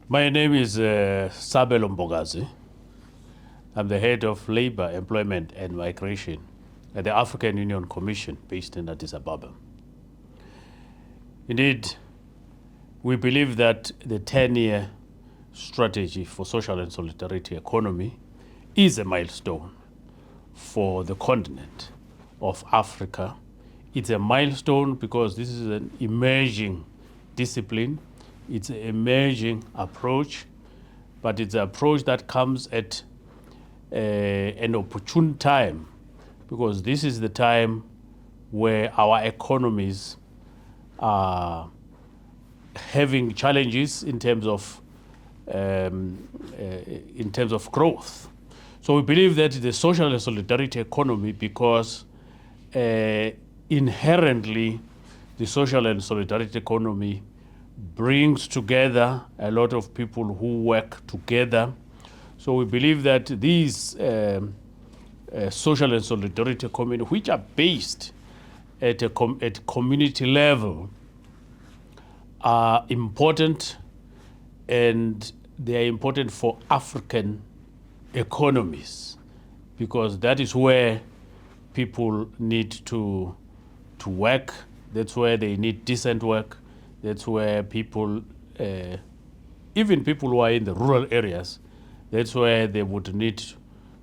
My name is Sabelo Mbokazi. I'm the head of Labor, Employment and Migration at the African Union Commission based in Addis Ababa. Indeed, we believe that the 10-year strategy for social and solidarity economy is a milestone for the continent of Africa. It's a milestone because this is an emerging discipline. It's an emerging approach, but it's an approach that comes at an opportune time because this is the time where our economies are having challenges in terms of growth. So we believe that the social and solidarity economy, because inherently the social and solidarity economy brings together a lot of people who work together. So we believe that these social and solidarity economy, which are based at community level, are important, and they are important for African economies because that is where people need to work. That's where they need decent work. That's where people, even people who are in the rural areas, that's where they would need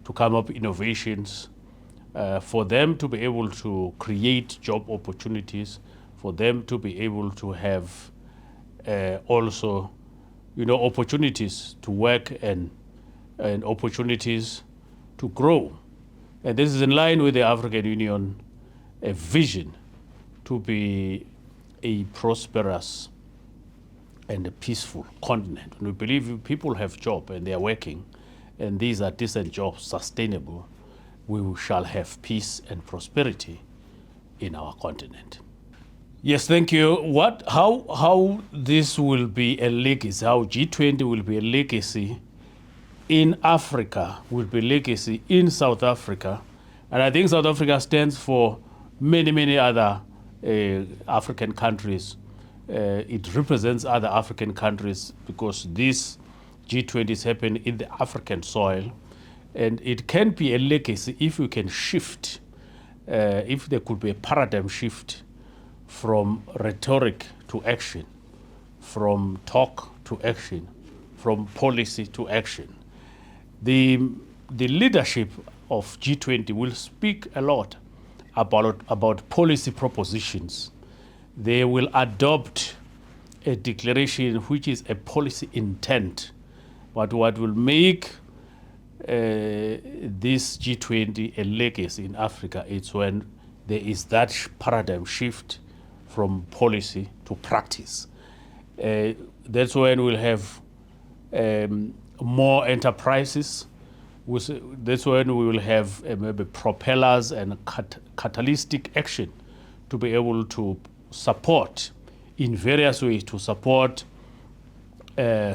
to come up innovations for them to be able to create job opportunities, for them to be able to have also, opportunities to work and opportunities to grow. And this is in line with the African Union vision to be a prosperous and a peaceful continent. And we believe if people have job and they are working, and these are decent jobs, sustainable, we shall have peace and prosperity in our continent. Yes, thank you. How this will be a legacy, how G20 will be a legacy in Africa, will be a legacy in South Africa. And I think South Africa stands for many other African countries. It represents other African countries because this G20 is happening in the African soil. And it can be a legacy if we can shift, if there could be a paradigm shift from rhetoric to action, from talk to action, from policy to action. The leadership of G20 will speak a lot about policy propositions. They will adopt a declaration which is a policy intent. But what will make this G20 a legacy in Africa is when there is that paradigm shift from policy to practice. That's when we'll have more enterprises. That's when we will have maybe propellers and catalytic action to be able to support in various ways, to support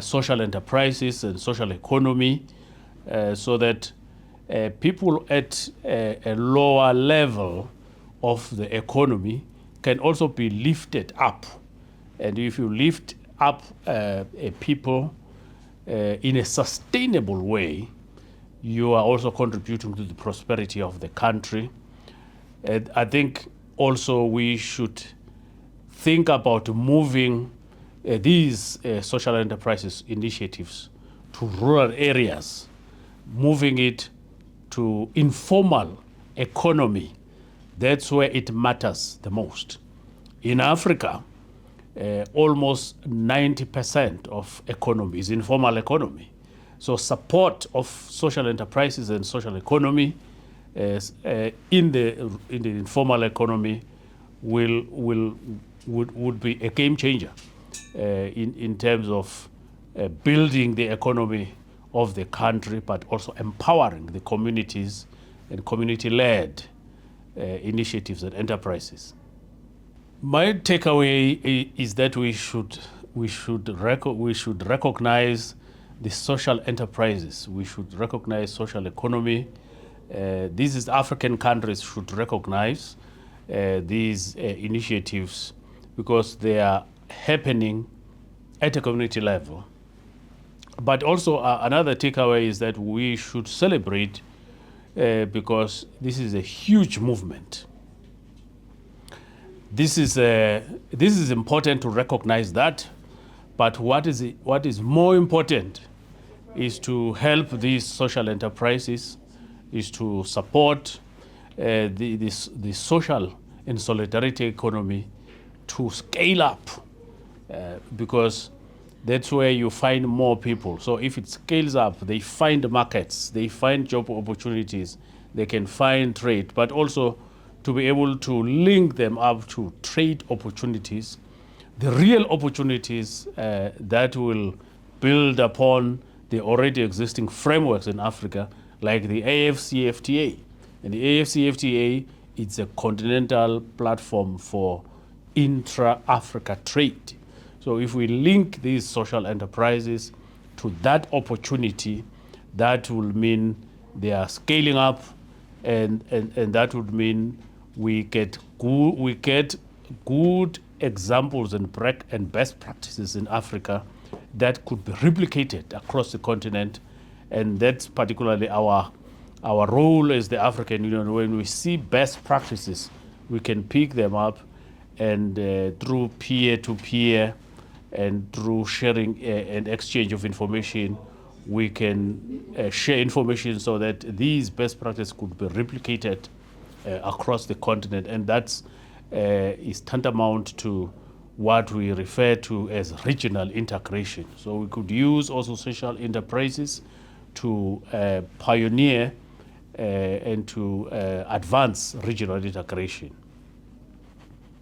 social enterprises and social economy, so that people at a lower level of the economy can also be lifted up. And if you lift up people in a sustainable way, you are also contributing to the prosperity of the country. And I think also we should think about moving these social enterprises initiatives to rural areas, moving it to informal economy. That's where it matters the most. In Africa, almost 90% of economy is informal economy. So support of social enterprises and social economy in the informal economy would be a game changer in terms of building the economy of the country, but also empowering the communities and community-led initiatives and enterprises. My takeaway is that we should recognize the social enterprises. We should recognize social economy. These African countries should recognize these initiatives because they are happening at a community level. But also another takeaway is that we should celebrate because this is a huge movement. This is important to recognize that, but what is more important is to help these social enterprises, is to support the social and solidarity economy to scale up, because that's where you find more people. So if it scales up, they find markets, they find job opportunities, they can find trade, but also to be able to link them up to trade opportunities, the real opportunities that will build upon the already existing frameworks in Africa, like the AFCFTA. And the AFCFTA, it's a continental platform for intra-Africa trade. So if we link these social enterprises to that opportunity, that will mean they are scaling up, and that would mean we get good examples and best practices in Africa that could be replicated across the continent. And that's particularly our role as the African Union. When we see best practices, we can pick them up, and through peer-to-peer and through sharing and exchange of information, we can share information so that these best practices could be replicated across the continent. And that's is tantamount to what we refer to as regional integration. So we could use also social enterprises to pioneer and to advance regional integration.